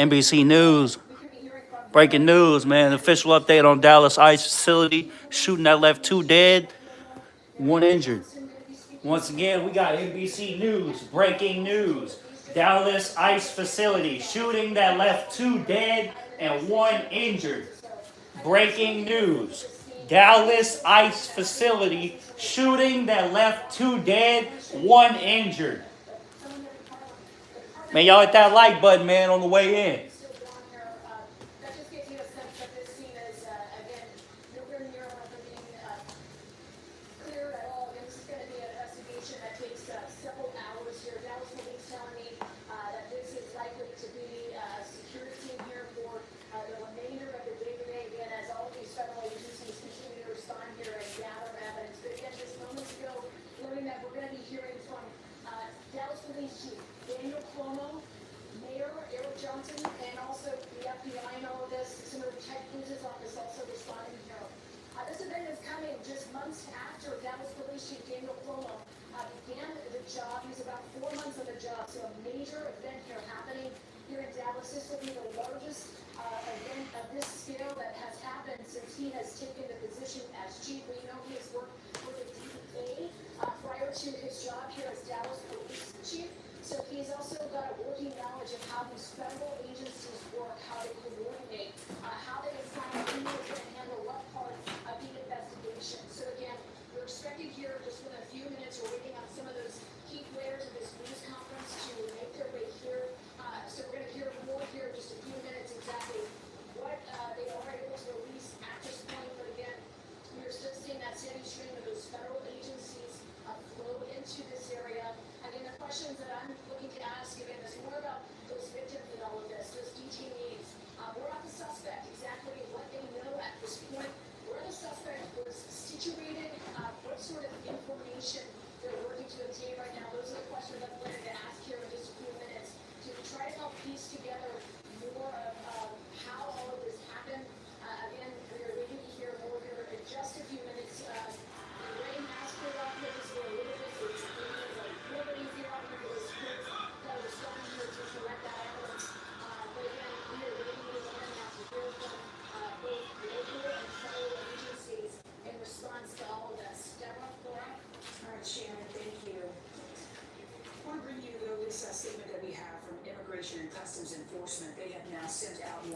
NBC News. Breaking news, man. Official update on Dallas ICE facility. Shooting that left 2 dead, 1 injured. Once again, we got NBC News. Breaking news. Dallas ICE facility. Shooting that left 2 dead and 1 injured. Breaking news. Dallas ICE facility. Shooting that left 2 dead, 1 injured. Man, y'all hit that like button, man, on the way in.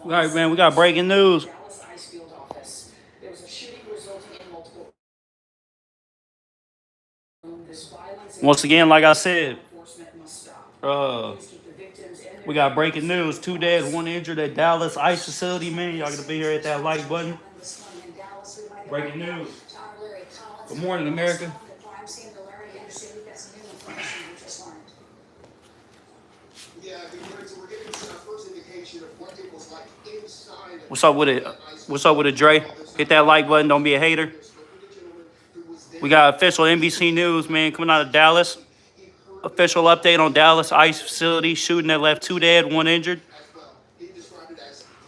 All right, man, we got breaking news. Once again, like I said, we got breaking news. 2 dead, 1 injured at Dallas ICE facility, man. Y'all gonna be here at that like button. Breaking news. Good morning, America. What's up with it? What's up with it, Dre? Hit that like button. Don't be a hater. We got official NBC News, man, coming out of Dallas. Official update on Dallas ICE facility. Shooting that left 2 dead, 1 injured.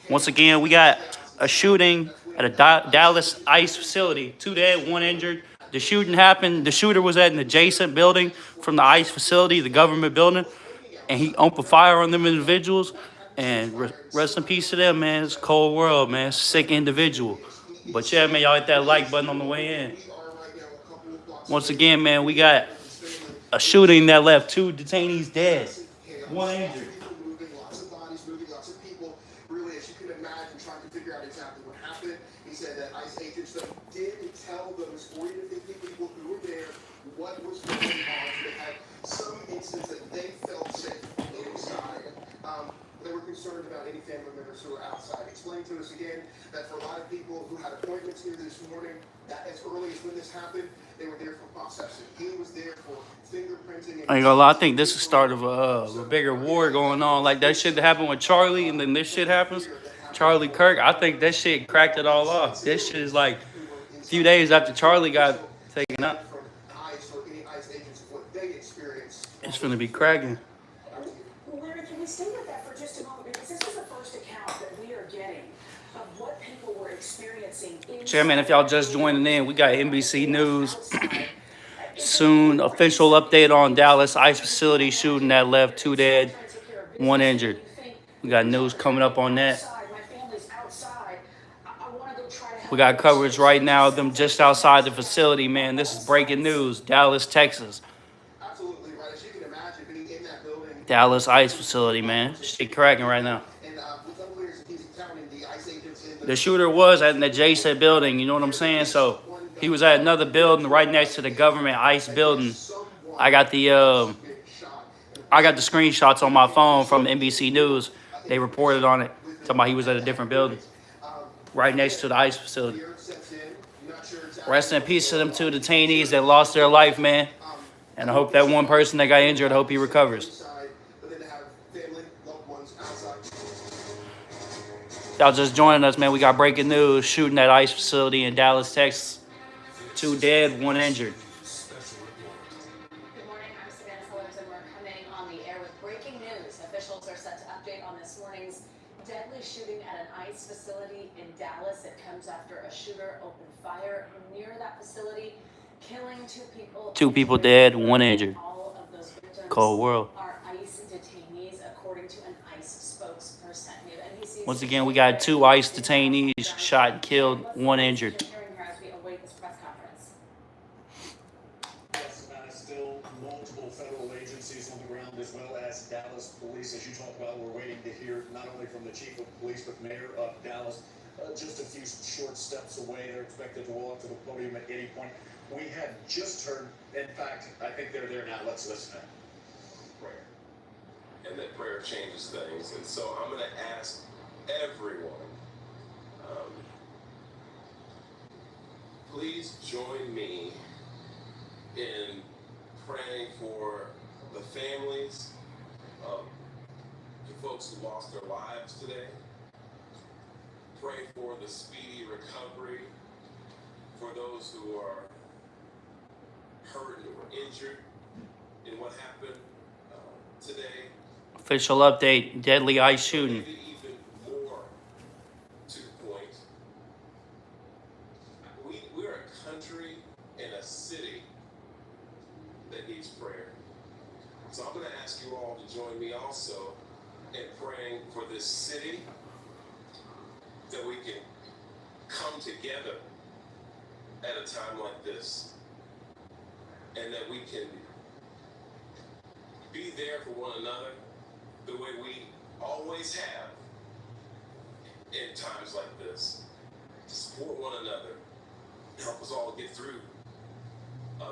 Once again, we got a shooting at a Dallas ICE facility. 2 dead, 1 injured. The shooting happened. The shooter was at an adjacent building from the ICE facility, the government building, and he opened fire on them individuals. And rest in peace to them, man. It's a cold world, man. Sick individual. But yeah, man, y'all hit that like button on the way in. Once again, man, we got a shooting that left 2 detainees dead, 1 injured. I ain't gonna lie, I think this is the start of a bigger war going on. Like that shit that happened with Charlie, and then this shit happens. Charlie Kirk, I think that shit cracked it all off. This shit is like a few days after Charlie got taken out. It's gonna be cracking. Larry, can we stay with that for just a moment? Because this is the first account that we are getting of what people were experiencing. Chairman, if y'all just joining in, we got NBC News. Soon, official update on Dallas ICE facility shooting that left 2 dead, 1 injured. We got news coming up on that. Outside, my family's outside. I want to go try to help. We got coverage right now of them just outside the facility, man. This is breaking news. Dallas, Texas. Absolutely right. As you can imagine, being in that building. Dallas ICE facility, man. Shit cracking right now. And with legislators, he's counting the ICE agents in The shooter was at an adjacent building, you know what I'm saying? So he was at another building right next to the government ICE building. I got the screenshots on my phone from NBC News. They reported on it, talking about he was at a different building, right next to the ICE facility. Rest in peace to them two detainees that lost their life, man. And I hope that one person that got injured, I hope he recovers. Y'all just joining us, man. We got breaking news. Shooting at ICE facility in Dallas, Texas. 2 dead, 1 injured. Good morning, I'm Savannah Sellers, and we're coming on the air with breaking news. Officials are set to update on this morning's deadly shooting at an ICE facility in Dallas. It comes after a shooter opened fire near that facility, killing 2 people. 2 people dead, 1 injured. All of those victims Cold world. are ICE detainees, according to an ICE spokesperson. Once again, we got 2 ICE detainees shot and killed, 1 injured. Still multiple federal agencies on the ground, as well as Dallas police. As you talk about, we're waiting to hear not only from the chief of police, but mayor of Dallas. Just a few short steps away. They're expected to walk to the podium at any point. We had just heard, in fact, I think they're there now. Let's listen. Prayer. And that prayer changes things. And so I'm going to ask everyone, please join me in praying for the families of the folks who lost their lives today. Pray for the speedy recovery for those who are hurt or injured in what happened today. Official update, deadly ICE shooting. Maybe even more to the point, we're a country and a city that needs prayer. So I'm going to ask you all to join me also in praying for this city, that we can come together at a time like this, and that we can be there for one another the way we always have in times like this. Support one another, help us all get through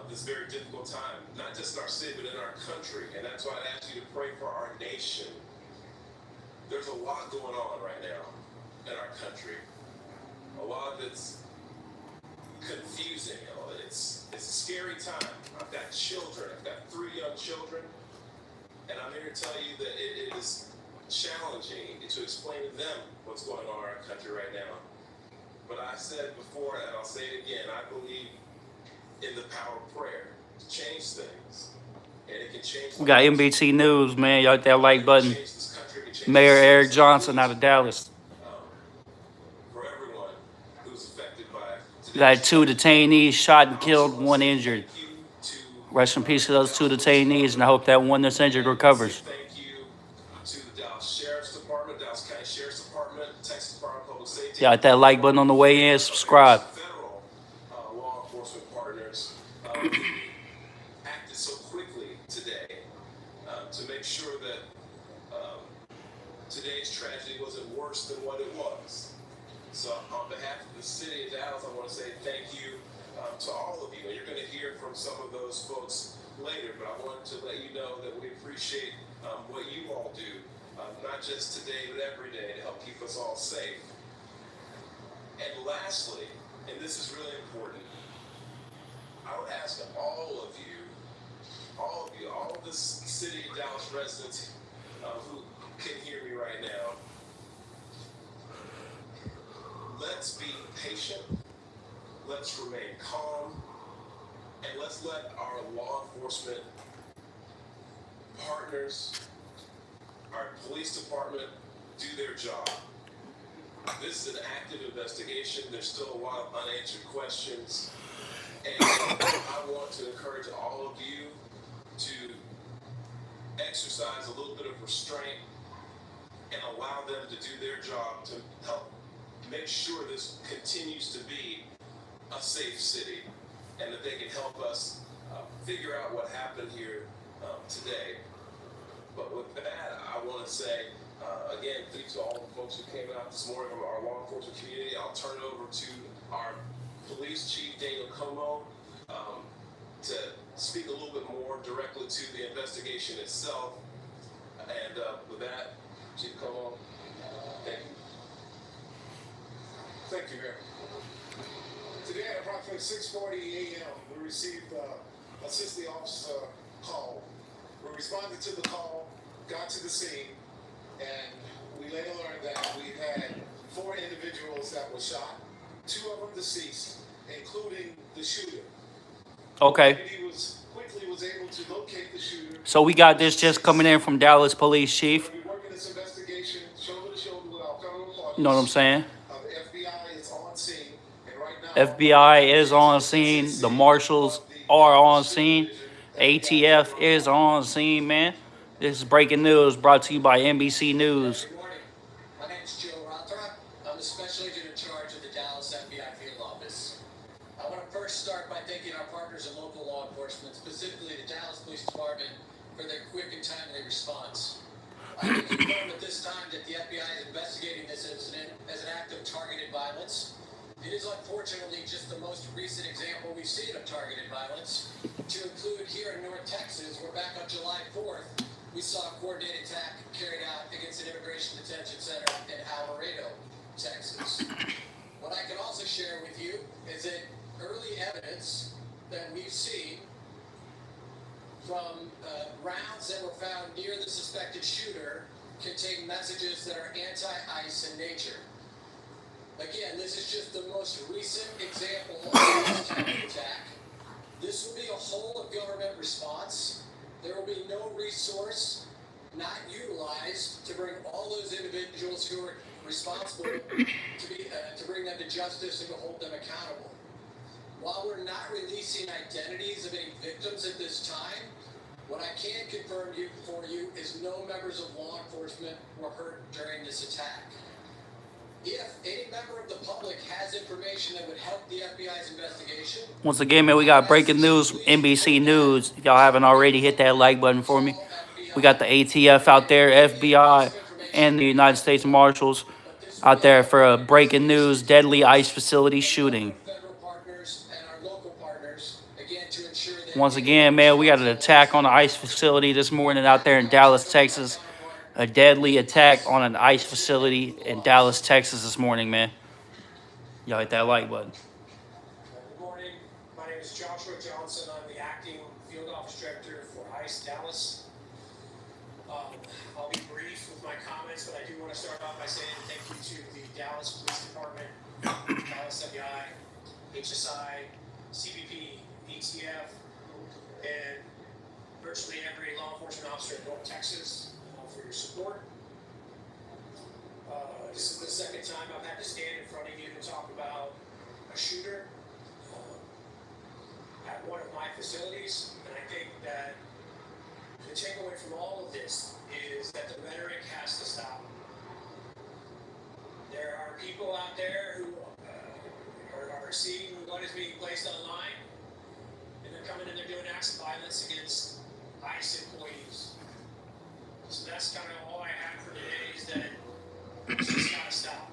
this very difficult time, not just in our city, but in our country. And that's why I ask you to pray for our nation. There's a lot going on right now in our country. A lot that's confusing. It's a scary time. I've got children. I've got 3 young children. And I'm here to tell you that it is challenging to explain to them what's going on in our country right now. But I said before, and I'll say it again, I believe in the power of prayer to change things. And it can change. We got NBC News, man. Y'all hit that like button. Mayor Eric Johnson out of Dallas. For everyone who's affected by We got 2 detainees shot and killed, 1 injured. Rest in peace to those 2 detainees, and I hope that one that's injured recovers. Thank you to the Dallas Sheriff's Department, Dallas County Sheriff's Department, Texas Department of Public Safety. Y'all hit that like button on the way in. Subscribe. Federal law enforcement partners acted so quickly today to make sure that today's tragedy wasn't worse than what it was. So on behalf of the city of Dallas, I want to say thank you to all of you. And you're going to hear from some of those folks later, but I wanted to let you know that we appreciate what you all do, not just today, but every day, to help keep us all safe. And lastly, and this is really important, I would ask all of this city of Dallas residents who can hear me right now, let's be patient, let's remain calm, and let's let our law enforcement partners, our police department, do their job. This is an active investigation. There's still a lot of unanswered questions. And I want to encourage all of you to exercise a little bit of restraint and allow them to do their job to help make sure this continues to be a safe city, and that they can help us figure out what happened here today. But with that, I want to say, again, thanks to all the folks who came out this morning from our law enforcement community. I'll turn it over to our police chief, Daniel Como, to speak a little bit more directly to the investigation itself. And with that, Chief Como, thank you. Thank you, Mayor. Today at approximately 6:40 a.m., we received a city officer call. We responded to the call, got to the scene, and we later learned that we had 4 individuals that were shot, 2 of them deceased, including the shooter. Okay. He quickly was able to locate the shooter. So we got this just coming in from Dallas Police Chief. We're working this investigation shoulder to shoulder with our federal partners. You know what I'm saying? The FBI is on scene, and right now FBI is on scene. The marshals are on scene. ATF is on scene, man. This is breaking news brought to you by NBC News. Good morning. My name is Joe Rothrock. I'm the special agent in charge of the Dallas FBI field office. I want to first start by thanking our partners in local law enforcement, specifically the Dallas Police Department, for their quick and timely response. I can confirm at this time that the FBI is investigating this incident as an act of targeted violence. It is unfortunately just the most recent example we've seen of targeted violence. To include here in North Texas, where back on July 4th, we saw a coordinated attack carried out against an immigration detention center in Alvarado, Texas. What I can also share with you is that early evidence that we've seen from rounds that were found near the suspected shooter contain messages that are anti-ICE in nature. Again, this is just the most recent example of this type of attack. This will be a whole of government response. There will be no resource not utilized to bring all those individuals who are responsible to bring them to justice and to hold them accountable. While we're not releasing identities of any victims at this time, what I can confirm for you is no members of law enforcement were hurt during this attack. If any member of the public has information that would help the FBI's investigation... Once again, man, we got breaking news from NBC News. If y'all haven't already, hit that like button for me. We got the ATF out there, FBI, and the United States Marshals out there for a breaking news, deadly ICE facility shooting. Once again, man, we got an attack on an ICE facility this morning out there in Dallas, Texas. A deadly attack on an ICE facility in Dallas, Texas this morning, man. Y'all hit that like button. Good morning. My name is Joshua Johnson. I'm the acting field office director for ICE Dallas. I'll be brief with my comments, but I do want to start off by saying thank you to the Dallas Police Department, Dallas FBI, HSI, CBP, ATF, and virtually every law enforcement officer in North Texas for your support. This is the second time I've had to stand in front of you to talk about a shooter at one of my facilities, and I think that the takeaway from all of this is that the rhetoric has to stop. There are people out there who are seeing what is being placed online, and they're coming and they're doing acts of violence against ICE employees. So that's kind of all I have for today, is that it's just gotta stop.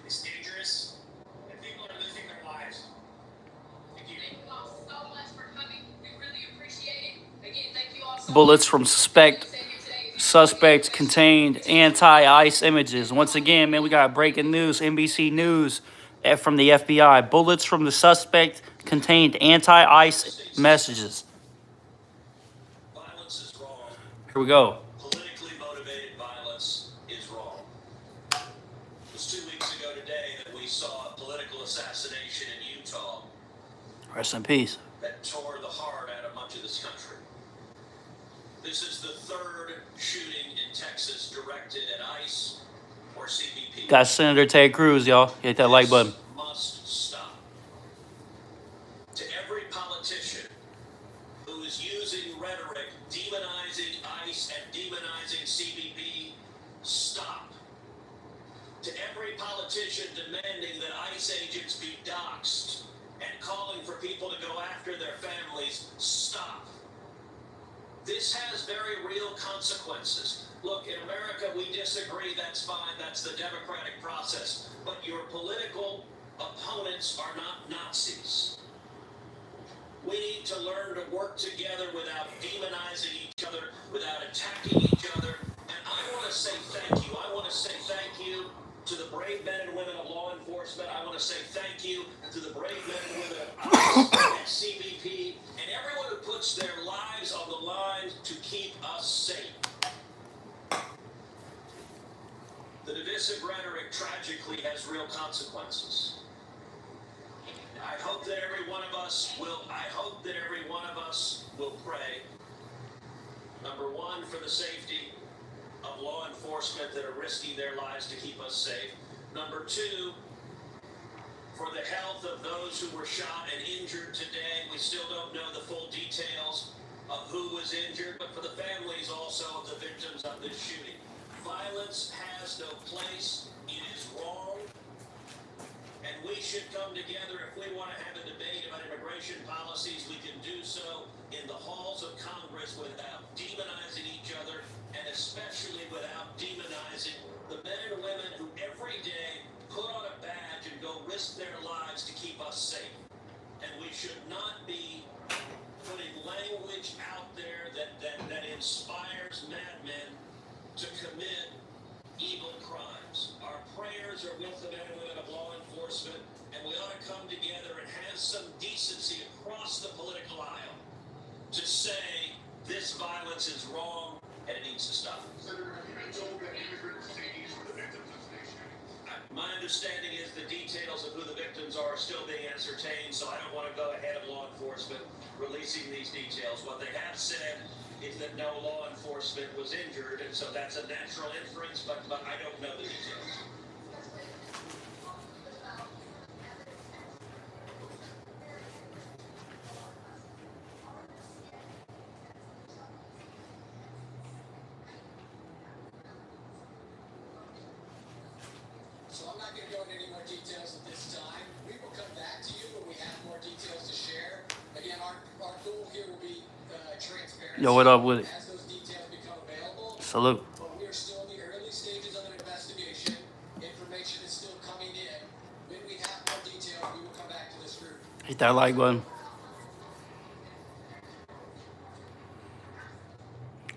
It's dangerous, and people are losing their lives. Thank you. Thank you all so much for coming. We really appreciate it. Again, thank you all so Bullets much. from suspects contained anti-ICE images. Once again, man, we got breaking news, NBC News from the FBI. Bullets from the suspect contained anti-ICE messages. Violence is wrong. Here we go. Politically motivated violence is wrong. It was 2 weeks ago today that we saw a political assassination in Utah Rest in peace. that tore the heart out of much of this country. This is the third shooting in Texas directed at ICE or CBP. Got Senator Ted Cruz, y'all. Hit that like button. This must stop. To every politician who is using rhetoric demonizing ICE and demonizing CBP, stop. politician demanding that ICE agents be doxxed and calling for people to go after their families, stop. This has very real consequences. Look, in America, we disagree, that's fine, that's the democratic process. But your political opponents are not Nazis. We need to learn to work together without demonizing each other, without attacking each other. And I want to say thank you. I want to say thank you to the brave men and women of law enforcement. I want to say thank you to the brave men and women of ICE and CBP and everyone who puts their lives on the line to keep us safe. The divisive rhetoric tragically has real consequences. I hope that every one of us will pray. Number one, for the safety of law enforcement that are risking their lives to keep us safe. Number two, for the health of those who were shot and injured today. We still don't know the full details of who was injured, but for the families also of the victims of this shooting. Violence has no place. It is wrong. And we should come together. If we want to have a debate about immigration policies, we can do so in the halls of Congress without demonizing each other, and especially without demonizing the men and women who every day put on a badge and go risk their lives to keep us safe. And we should not be putting language out there that inspires madmen to commit evil crimes. Our prayers are with the men and women of law enforcement, and we ought to come together and have some decency across the political aisle to say this violence is wrong and it needs to stop. Senator, have you been told that immigrant detainees were the victims of today's shooting? My understanding is the details of who the victims are still being ascertained, so I don't want to go ahead of law enforcement releasing these details. What they have said is that no law enforcement was injured, and so that's a natural inference, but I don't know the details. So I'm not going to go into any more details at this time. We will come back to you when we have more details to share. Again, our goal here will be transparency. Yo, what up with it? As those details become available. Salute. But we are still in the early stages of an investigation. Information is still coming in. When we have more details, we will come back to this group. Hit that like button.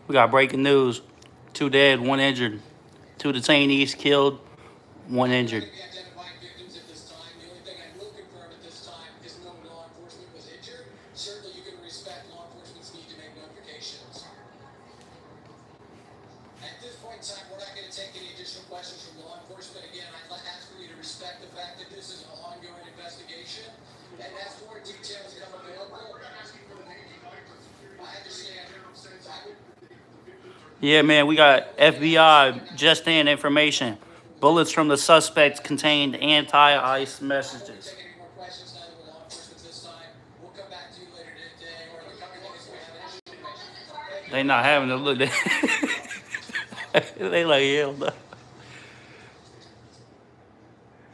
We got breaking news. 2 dead, 1 injured. 2 detainees killed, 1 injured. We identified victims at this time. The only thing I will confirm at this time is no law enforcement was injured. Certainly, you can respect law enforcement's need to make notifications. At this point in time, we're not going to take any additional questions from law enforcement. Again, I'd ask for you to respect the fact that this is an ongoing investigation. And as more details become available, I understand. Yeah, man, we got FBI just in information. Bullets from the suspects contained anti-ICE messages. Take any more questions now with law enforcement this time. We'll come back to you later today or the coming days if we have any information. They not having to look. They like, hell no.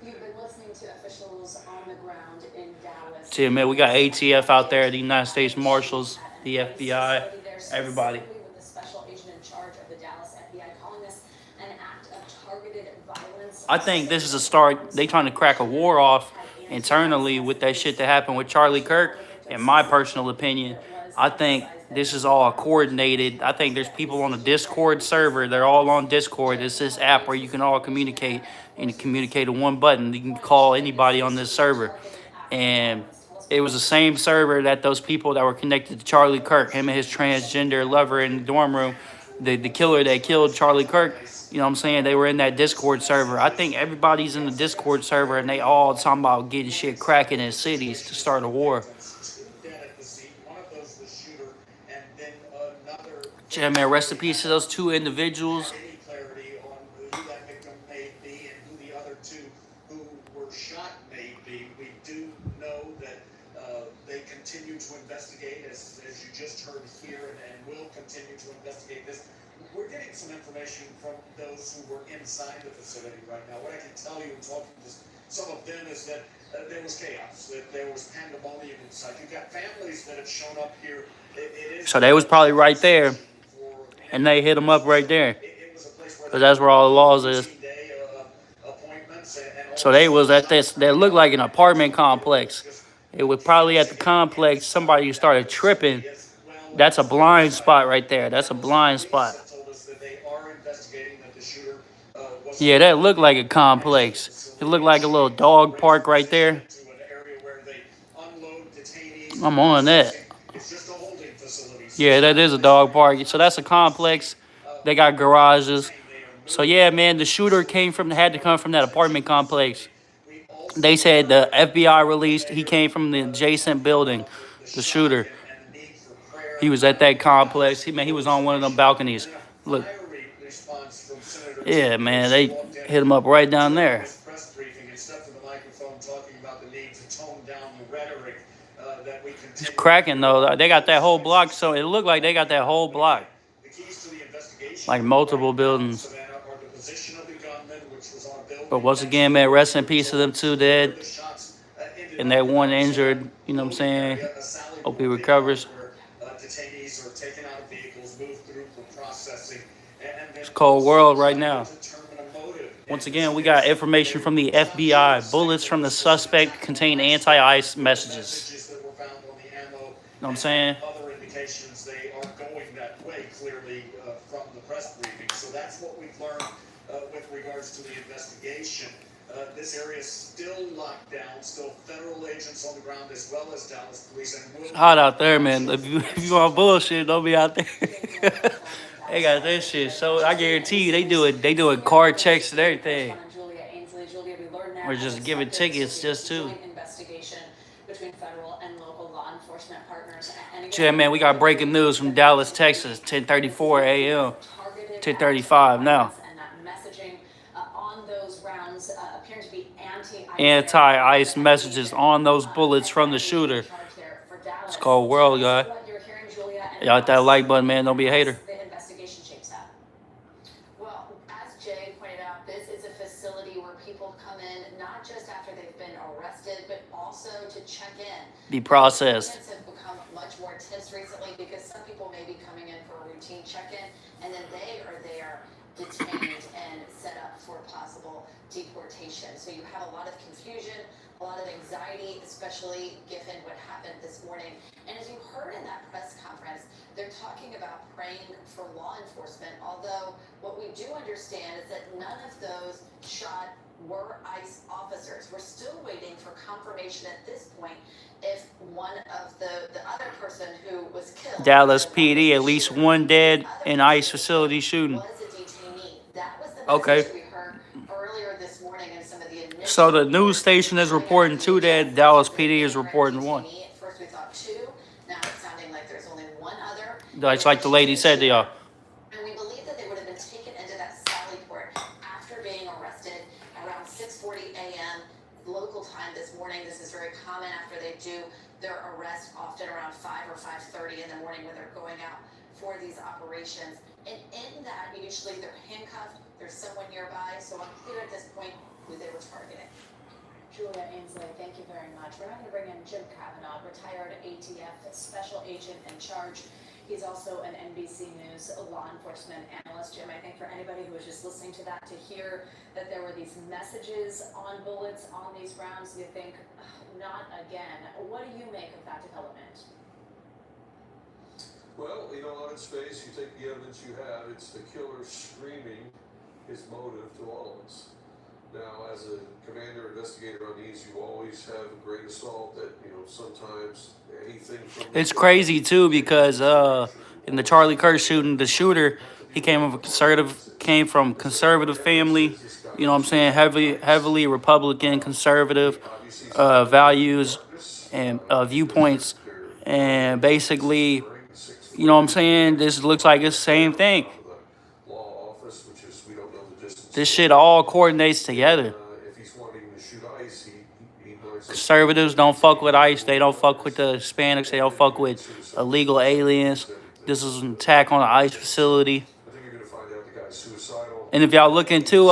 You've been listening to officials on the ground in Dallas. Yeah, man, we got ATF out there, the United States Marshals, the FBI, everybody. With the special agent in charge of the Dallas FBI calling this an act of targeted violence. I think this is a start. They trying to crack a war off internally with that shit that happened with Charlie Kirk. In my personal opinion, I think this is all coordinated. I think there's people on a Discord server. They're all on Discord. It's this app where you can all communicate and communicate with one button. You can call anybody on this server. And it was the same server that those people that were connected to Charlie Kirk, him and his transgender lover in the dorm room, the killer that killed Charlie Kirk, you know what I'm saying? They were in that Discord server. I think everybody's in the Discord server and they all talking about getting shit cracking in cities to start a war. Dead at the scene. One of those the shooter, and then another. Yeah, man, rest in peace to those 2 individuals. Any clarity on who that victim may be and who the other 2 who were shot may be. We do know that they continue to investigate, as you just heard here, and will continue to investigate this. We're getting some information from those who were inside the facility right now. What I can tell you, talking to some of them, is that there was chaos, that there was pandemonium inside. You've got families that have shown up here. So they was probably right there, and they hit them up right there, because that's where all the laws is. So they was at this, that looked like an apartment complex. It was probably at the complex, somebody started tripping. That's a blind spot right there. That's a blind spot. Yeah, that looked like a complex. It looked like a little dog park right there. I'm on that. Yeah, that is a dog park. So that's a complex. They got garages. So yeah, man, the shooter had to come from that apartment complex. They said the FBI released he came from the adjacent building. The shooter. He was at that complex. He was on one of them balconies. Look. Yeah, man, they hit him up right down there. It's cracking though. They got that whole block, so it looked like they got that whole block, like multiple buildings. But once again, man, rest in peace to them 2 dead and that 1 injured. You know what I'm saying? Hope he recovers. It's a cold world right now. Once again, we got information from the FBI. Bullets from the suspect contain anti-ICE messages. You know what I'm saying? Other indications they are going that way, clearly, from the press briefing. So that's what we've learned with regards to the investigation. This area is still locked down, still federal agents on the ground as well as Dallas police. And it's hot out there, man. If you want bullshit, don't be out there. They got this shit. So I guarantee you, they doing car checks and everything. Or just giving tickets just to. Yeah, man, we got breaking news from Dallas, Texas, 10:34 a.m. 10:35 now. Anti-ICE messages on those bullets from the shooter. It's cold world, guy. Y'all hit that like button, man. Don't be a hater. Well, as Jay pointed out, this is a facility where people come in not just after they've been arrested, but also to check in. Be processed. Things have become much more intense recently because some people may be coming in for a routine check-in, and then they are there detained and set up for possible deportation. So you have a lot of confusion, a lot of anxiety, especially given what happened this morning. And as you heard in that press conference, they're talking about praying for law enforcement, although what we do understand is that none of those shot were ICE officers. We're still waiting for confirmation at this point if one of the other person who was killed. Dallas PD, at least 1 dead in ICE facility shooting. Was a detainee. That was the okay. We heard earlier this morning in some of the initial. So the news station is reporting 2 dead. Dallas PD is reporting 1. At first we thought 2. Now it's sounding like there's only 1 other. That's like the lady said to y'all. And we believe that they would have been taken into that Sally port after being arrested around 6:40 a.m. local time this morning. This is very common after they do their arrest, often around 5 or 5:30 in the morning when they're going out for these operations. And in that, usually they're handcuffed, there's someone nearby, so unclear at this point who they were targeting. Julia Ainsley, thank you very much. We're now going to bring in Jim Kavanaugh, retired ATF special agent in charge. He's also an NBC News law enforcement analyst. Jim, I think for anybody who was just listening to that, to hear that there were these messages on bullets on these rounds, you think, not again. What do you make of that development? Well, on its face, you take the evidence you have, it's the killer screaming his motive to all of us. Now, as a commander investigator on these, you always have a grain of salt that, sometimes anything from... It's crazy, too, because in the Charlie Kirk shooting, the shooter, he came from conservative family, you know what I'm saying, heavily Republican, conservative values and viewpoints. And basically, you know what I'm saying, this looks like it's the same thing. This shit all coordinates together. Conservatives don't fuck with ICE. They don't fuck with the Hispanics. They don't fuck with illegal aliens. This is an attack on an ICE facility. And if y'all look into,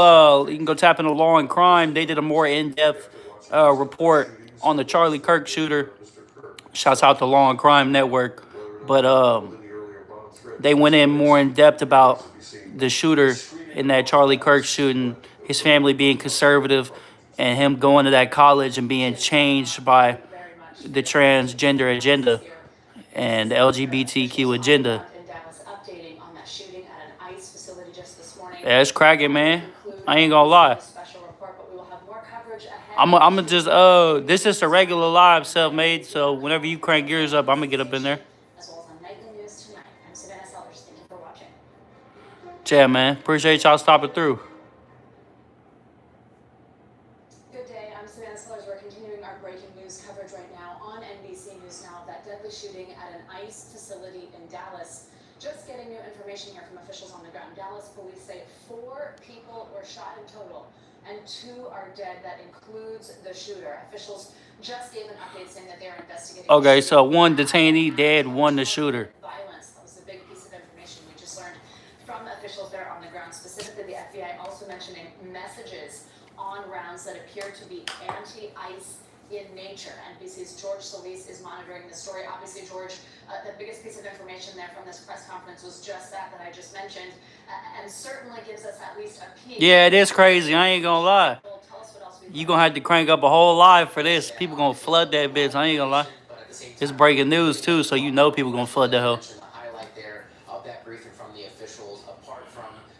you can go tap into Law and Crime. They did a more in-depth report on the Charlie Kirk shooter. Shouts out to Law and Crime Network. But they went in more in depth about the shooter in that Charlie Kirk shooting, his family being conservative, and him going to that college and being changed by the transgender agenda and the LGBTQ agenda. Yeah, it's cracking, man. I ain't gonna lie. I'm gonna just this is a regular live self-made, so whenever you crank yours up, I'm gonna get up in there. As well as on Nightly News tonight. I'm Savannah Sellers. Thank you for watching. Yeah, man. Appreciate y'all stopping through. Good day. I'm Savannah Sellers. We're continuing our breaking news coverage right now on NBC News Now of that deadly shooting at an ICE facility in Dallas. Just getting new information here from officials on the ground. Dallas police say 4 people were shot in total and 2 are dead. That includes the shooter. Officials just gave an update saying that they are investigating. Okay, so 1 detainee dead, 1 the shooter. Violence. That was a big piece of information we just learned from officials there on the ground. Specifically, the FBI also mentioning messages on rounds that appear to be anti-ICE in nature. NBC's George Solis is monitoring the story. Obviously, George, the biggest piece of information there from this press conference was just that I just mentioned, and certainly gives us at least a peek. Yeah, it is crazy. I ain't gonna lie. You gonna have to crank up a whole live for this. People gonna flood that bitch. I ain't gonna lie. It's breaking news too, so you know people gonna flood the hell.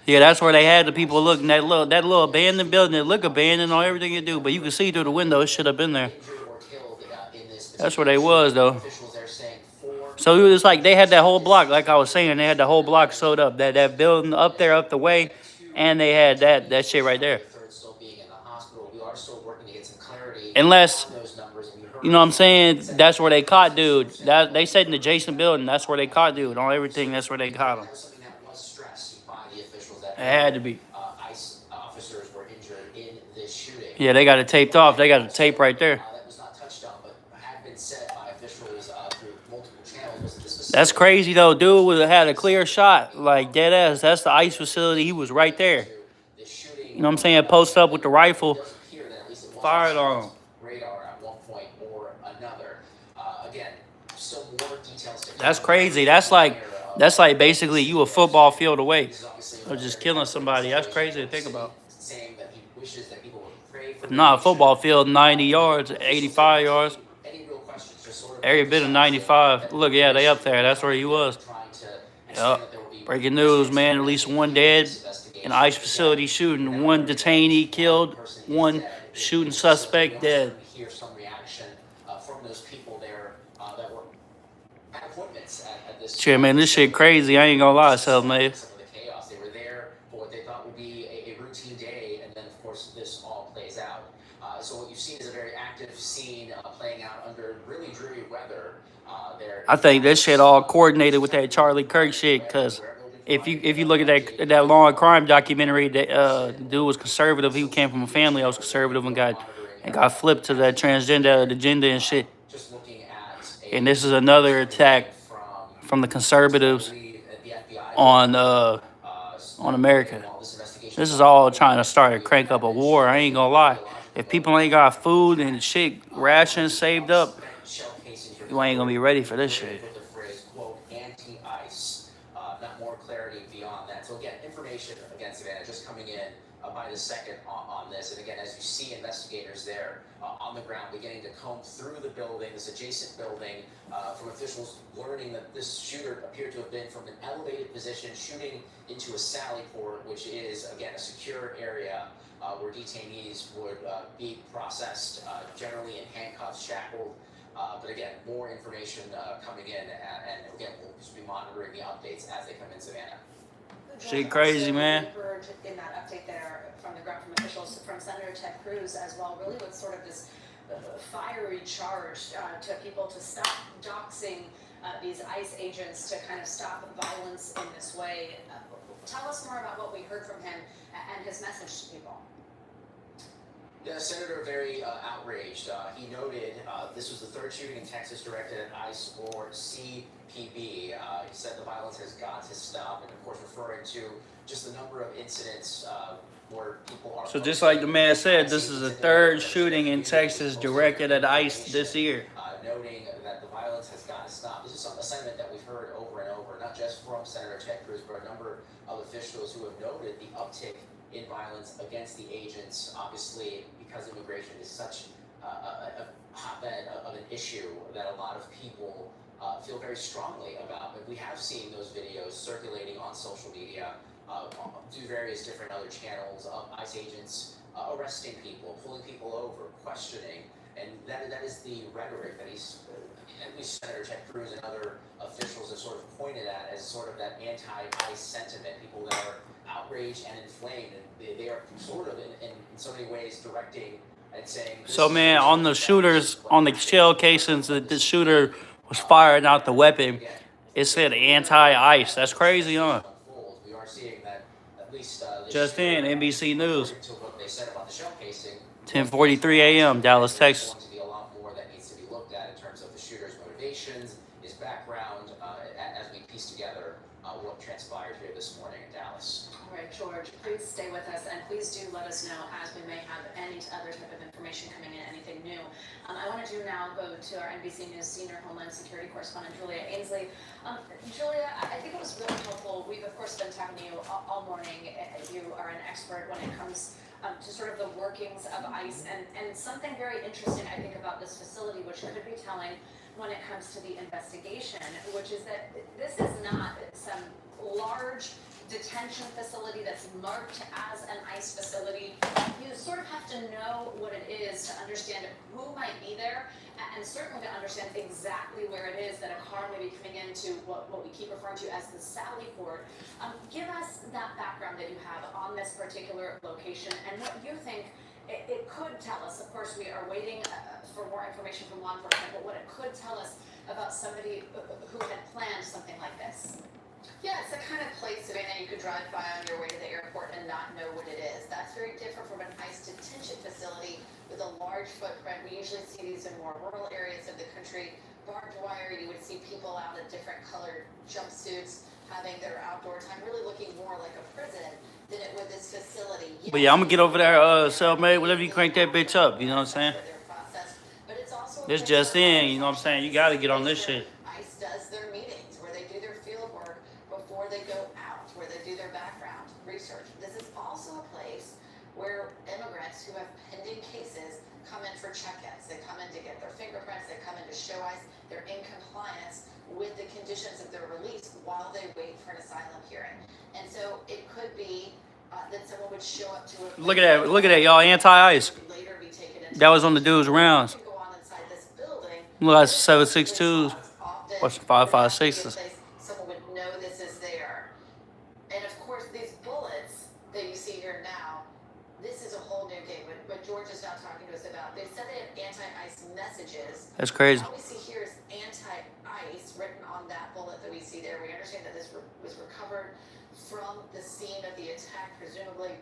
Yeah, that's where they had the people looking that little abandoned building. It look abandoned on everything you do, but you can see through the window. It should have been there. That's where they was though. So it was like they had that whole block, like I was saying, they had the whole block sewed up. That building up there, up the way, and they had that shit right there. Unless, you know what I'm saying, that's where they caught dude. That they said in the adjacent building, that's where they caught dude. On everything, that's where they caught him. It had to be. Yeah, they got it taped off. They got a tape right there. That's crazy though. Dude would have had a clear shot, like dead ass. That's the ICE facility. He was right there. You know what I'm saying? Posted up with the rifle, fired on him. That's crazy. That's like basically you a football field away of just killing somebody. That's crazy to think about. Nah, a football field, 90 yards, 85 yards. Every bit of 95. Look, yeah, they up there. That's where he was. Yup. Breaking news, man. At least 1 dead in ICE facility shooting. 1 detainee killed. 1 shooting suspect dead. Shit, man, this shit crazy. I ain't gonna lie, self-made. They were there for what they thought would be a routine day, and then, of course, this all plays out. So what you've seen is a very active scene playing out under really dreary weather. I think this shit all coordinated with that Charlie Kirk shit, because if you look at that Law and Crime documentary, that the dude was conservative. He came from a family that was conservative and got flipped to that transgender agenda and shit. And this is another attack from the conservatives on America. This is all trying to start to crank up a war. I ain't gonna lie. If people ain't got food and shit, rations saved up, you ain't gonna be ready for this shit. Not more clarity beyond that. So again, information again, Savannah, just coming in by the second on this. And again, as you see investigators there on the ground beginning to comb through the building, this adjacent building, from officials learning that this shooter appeared to have been from an elevated position shooting into a sally port, which is, again, a secure area where detainees would be processed, generally in handcuffs, shackled. But again, more information coming in, and again, we'll just be monitoring the updates as they come in, Savannah. Shit crazy, man. Heard in that update there from the ground from officials from Senator Ted Cruz as well, really with sort of this fiery charge to people to stop doxing these ICE agents, to kind of stop violence in this way. Tell us more about what we heard from him and his message to people. Yeah, Senator very outraged. He noted this was the third shooting in Texas directed at ICE or CPB. He said the violence has got to stop, and of course referring to just the number of incidents where people are. So just like the man said, this is the third shooting in Texas directed at ICE this year. Noting that the violence has got to stop. This is a sentiment that we've heard over and over, not just from Senator Ted Cruz, but a number of officials who have noted the uptick in violence against the agents, obviously because immigration is such a hotbed of an issue that a lot of people feel very strongly about. But we have seen those videos circulating on social media through various different other channels of ICE agents arresting people, pulling people over, questioning, and that is the rhetoric that he's, at least Senator Ted Cruz and other officials have sort of pointed at as sort of that anti-ICE sentiment, people that are outraged and inflamed, and they are sort of in so many ways directing and saying. So man, on the shooters, on the shell casings that the shooter was firing out the weapon, it said anti-ICE. That's crazy, huh? We are seeing that at least Just in NBC News, to what they said about the shell casing. 10:43 a.m. Dallas, Texas. Going to be a lot more that needs to be looked at in terms of the shooter's motivations, his background, as we piece together what transpired here this morning in Dallas. All right, George, please stay with us, and please do let us know as we may have any other type of information coming in, anything new. I want to now go to our NBC News senior Homeland Security correspondent, Julia Ainsley. Julia, I think it was really helpful. We've, of course, been talking to you all morning. You are an expert when it comes to sort of the workings of ICE, and something very interesting, I think, about this facility, which could be telling when it comes to the investigation, which is that this is not some large detention facility that's marked as an ICE facility. You sort of have to know what it is to understand who might be there, and certainly to understand exactly where it is that a car may be coming into what we keep referring to as the Sally Port. Give us that background that you have on this particular location and what you think it could tell us. Of course, we are waiting for more information from law enforcement, but what it could tell us about somebody who had planned something like this. Yeah, it's the kind of place, Savannah, you could drive by on your way to the airport and not know what it is. That's very different from an ICE detention facility with a large footprint. We usually see these in more rural areas of the country. Barbed wire, you would see people out in different colored jumpsuits having their outdoor time, really looking more like a prison than it would this facility. But yeah, I'm gonna get over there, cellmate, whatever you crank that bitch up, you know what I'm saying? But it's also This just in, you know what I'm saying? You gotta get on this shit. ICE does their meetings where they do their field work before they go out, where they do their background research. This is also a place where immigrants who have pending cases come in for check-ins. They come in to get their fingerprints, they come in to show ICE they're in compliance with the conditions of their release while they wait for an asylum hearing. And so it could be that someone would show up to a Look at that, y'all, anti-ICE. later be taken into That was on the dude's rounds. go on inside this building. Look like 7.62s or 5.56s. Someone would know this is there. And of course, these bullets that you see here now, this is a whole new game. What George is now talking to us about, they said they have anti-ICE messages. That's crazy. All we see here is anti-ICE written on that bullet that we see there. We understand that this was recovered from the scene of the attack, presumably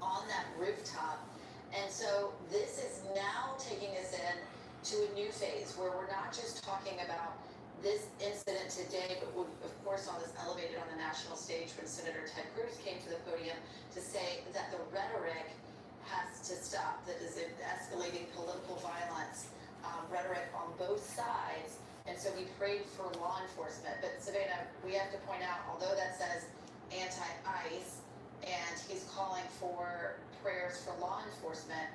on that rooftop. And so this is now taking us in to a new phase where we're not just talking about this incident today, but we, of course, saw this elevated on the national stage when Senator Ted Cruz came to the podium to say that the rhetoric has to stop, that is escalating political violence, rhetoric on both sides. And so we prayed for law enforcement. But Savannah, we have to point out, although that says anti-ICE, and he's calling for prayers for law enforcement,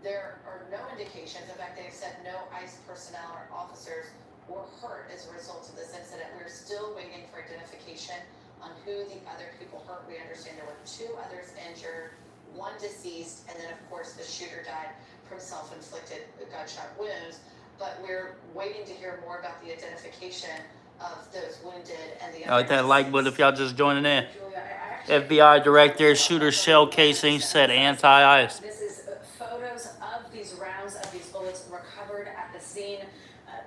there are no indications. In fact, they've said no ICE personnel or officers were hurt as a result of this incident. We're still waiting for identification on who the other people hurt. We understand there were 2 others injured, 1 deceased, and then, of course, the shooter died from self-inflicted gunshot wounds. But we're waiting to hear more about the identification of those wounded and the I like that like button if y'all just joining in. Julia, I actually FBI director, shooter shell casing said anti-ICE. This is photos of these rounds, of these bullets recovered at the scene.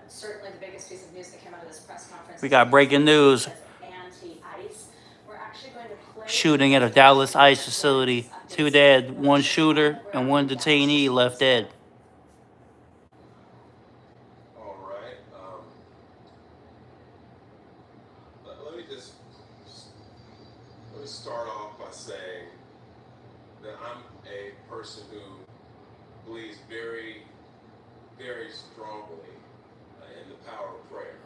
Certainly the biggest piece of news that came out of this press conference. We got breaking news. Anti-ICE. We're actually going to play shooting at a Dallas ICE facility. 2 dead, 1 shooter, and 1 detainee left dead. All right. Let me just let me start off by saying that I'm a person who believes very, very strongly in the power of prayer,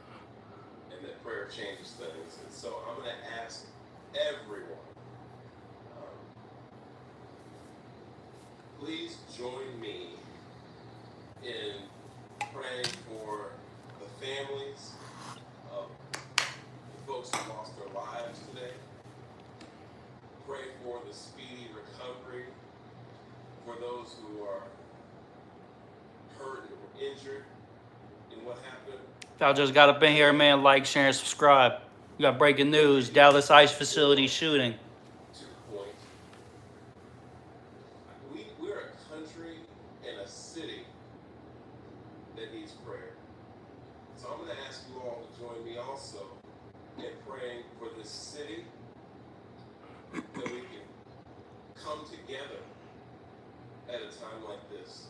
and that prayer changes things. And so I'm going to ask everyone, please join me in praying for the families of the folks who lost their lives today. Pray for the speedy recovery for those who are hurt or injured in what happened. Y'all just got up in here, man. Like, share, and subscribe. We got breaking news. Dallas ICE facility shooting. To the point, we're a country and a city that needs prayer. So I'm going to ask you all to join me also in praying for this city, that we can come together at a time like this,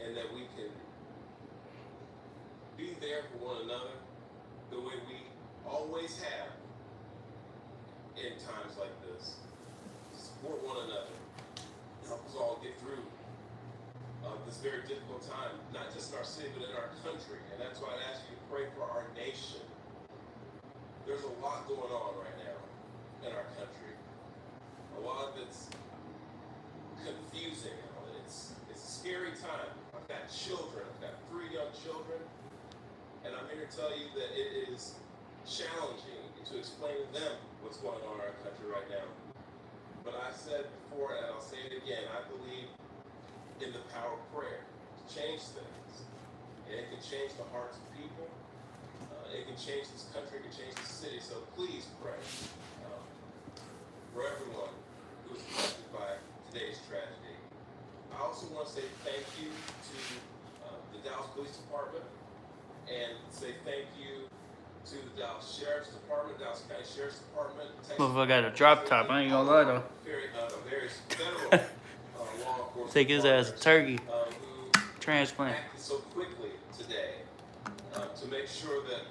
and that we can be there for one another the way we always have in times like this. Support one another, help us all get through this very difficult time, not just in our city, but in our country. And that's why I ask you to pray for our nation. There's a lot going on right now in our country. A lot of it's confusing. It's a scary time. I've got children. I've got 3 young children. And I'm here to tell you that it is challenging to explain to them what's going on in our country right now. But I said before, and I'll say it again, I believe in the power of prayer to change things. And it can change the hearts of people. It can change this country. It can change this city. So please pray for everyone who was affected by today's tragedy. I also want to say thank you to the Dallas Police Department, and say thank you to the Dallas Sheriff's Department, Dallas County Sheriff's Department. Motherfucker got a drop top. I ain't gonna lie though. Various federal law enforcement Take his ass to Turkey. who Transplant. acted so quickly today to make sure that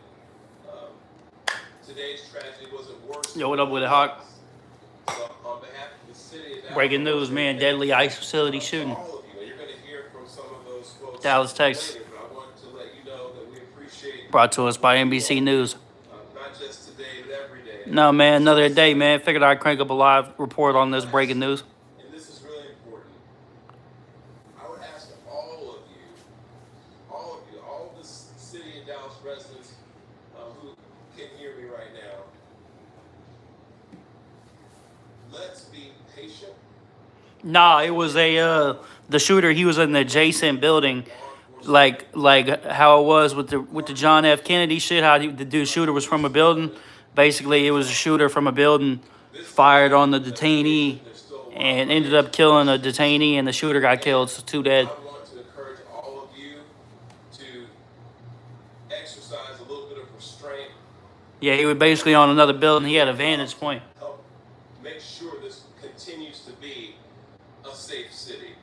today's tragedy wasn't worse. Yo, what up with it, Hawk? So on behalf of the city of Dallas, Breaking news, man. Deadly ICE facility shooting. all of you, and you're going to hear from some of those folks Dallas, Texas. later, but I want to let you know that we appreciate Brought to us by NBC News. not just today, but every day. No, man, another day, man. Figured I'd crank up a live report on this breaking news. And this is really important. I would ask all of the city and Dallas residents who can hear me right now, let's be patient. Nah, it was the shooter. He was in the adjacent building, like how it was with the John F. Kennedy shit. How the dude shooter was from a building. Basically, it was a shooter from a building, fired on the detainee, and ended up killing a detainee, and the shooter got killed. So 2 dead. I want to encourage all of you to exercise a little bit of restraint. Yeah, he was basically on another building. He had a vantage point. Help make sure this continues to be a safe city,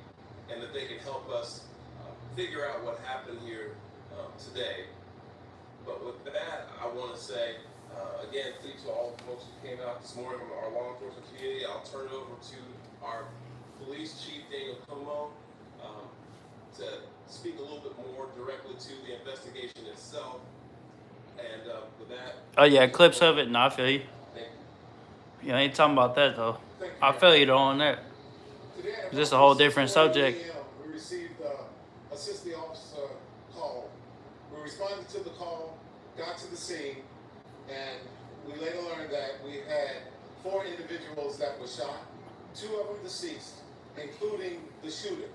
and that they can help us figure out what happened here today. But with that, I want to say, again, thank you to all the folks who came out this morning from our law enforcement community. I'll turn it over to our police chief, Daniel Como, to speak a little bit more directly to the investigation itself. And with that... Oh, yeah, clips of it. No, I feel you. Thank you. Yeah, I ain't talking about that, though. I feel you, though, on that. This is a whole different subject. We received assist the officer call. We responded to the call, got to the scene, and we later learned that we had 4 individuals that were shot, 2 of them deceased, including the shooter.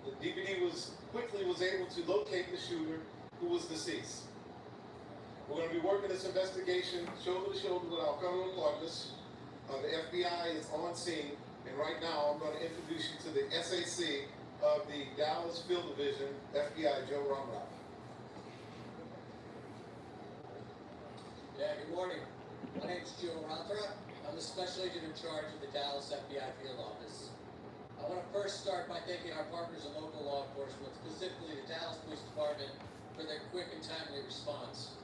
The DPD was able to locate the shooter who was deceased. We're going to be working this investigation shoulder to shoulder with our criminal partners. The FBI is on scene, and right now I'm going to introduce you to the SAC of the Dallas Field Division, FBI Joe Romanoff. Yeah, good morning. My name's Joe Ranthra. I'm the special agent in charge of the Dallas FBI field office. I want to first start by thanking our partners in local law enforcement, specifically the Dallas Police Department, for their quick and timely response.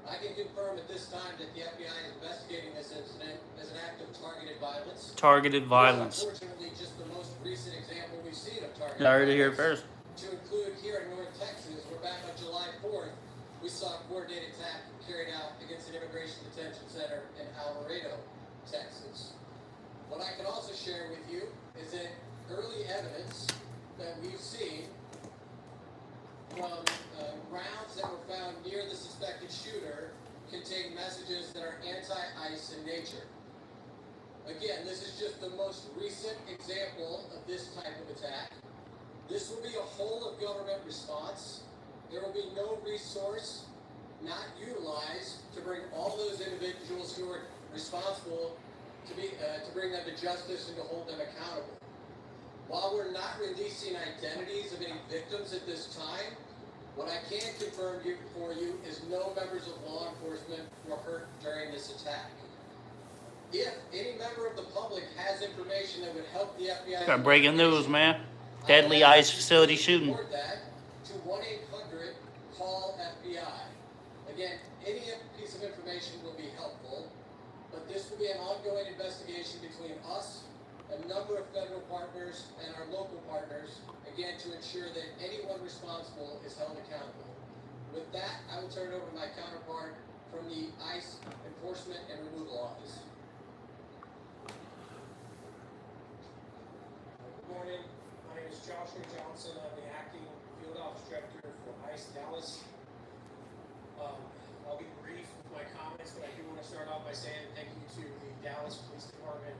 I can confirm at this time that the FBI is investigating this incident as an act of targeted violence. Targeted violence. Unfortunately, just the most recent example we've seen of targeted I heard it here violence. first. To include here in North Texas, where back on July 4th, we saw a coordinated attack carried out against an immigration detention center in Alvarado, Texas. What I can also share with you is that early evidence that we've seen from rounds that were found near the suspected shooter contain messages that are anti-ICE in nature. Again, this is just the most recent example of this type of attack. This will be a whole of government response. There will be no resource not utilized to bring all those individuals who are responsible to bring them to justice and to hold them accountable. While we're not releasing identities of any victims at this time, what I can confirm for you is no members of law enforcement were hurt during this attack. If any member of the public has information that would help the FBI... Got breaking news, man. Deadly ICE facility shooting. Report that to 1-800-CALL-FBI. Again, any piece of information will be helpful, but this will be an ongoing investigation between us, a number of federal partners, and our local partners, again, to ensure that anyone responsible is held accountable. With that, I will turn it over to my counterpart from the ICE Enforcement and Removal Office. Good morning. My name is Joshua Johnson. I'm the acting field office director for ICE Dallas. I'll be brief with my comments, but I do want to start off by saying thank you to the Dallas Police Department,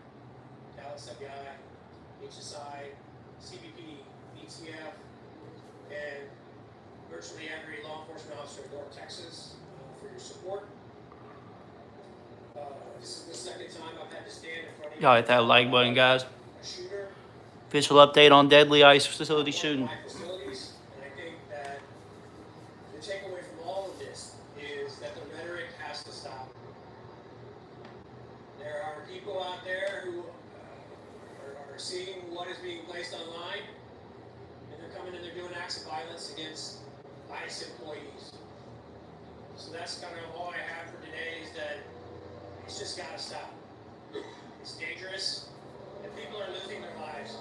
Dallas FBI, HSI, CBP, BTF, and virtually every law enforcement officer in North Texas for your support. This is the second time I've had to stand in front of you. Y'all hit that like button, guys. A shooter. Official update on deadly ICE facility shooting. My facilities, and I think that the takeaway from all of this is that the rhetoric has to stop. There are people out there who are seeing what is being placed online, and they're coming and they're doing acts of violence against ICE employees. So that's kind of all I have for today, is that it's just got to stop. It's dangerous, and people are losing their lives.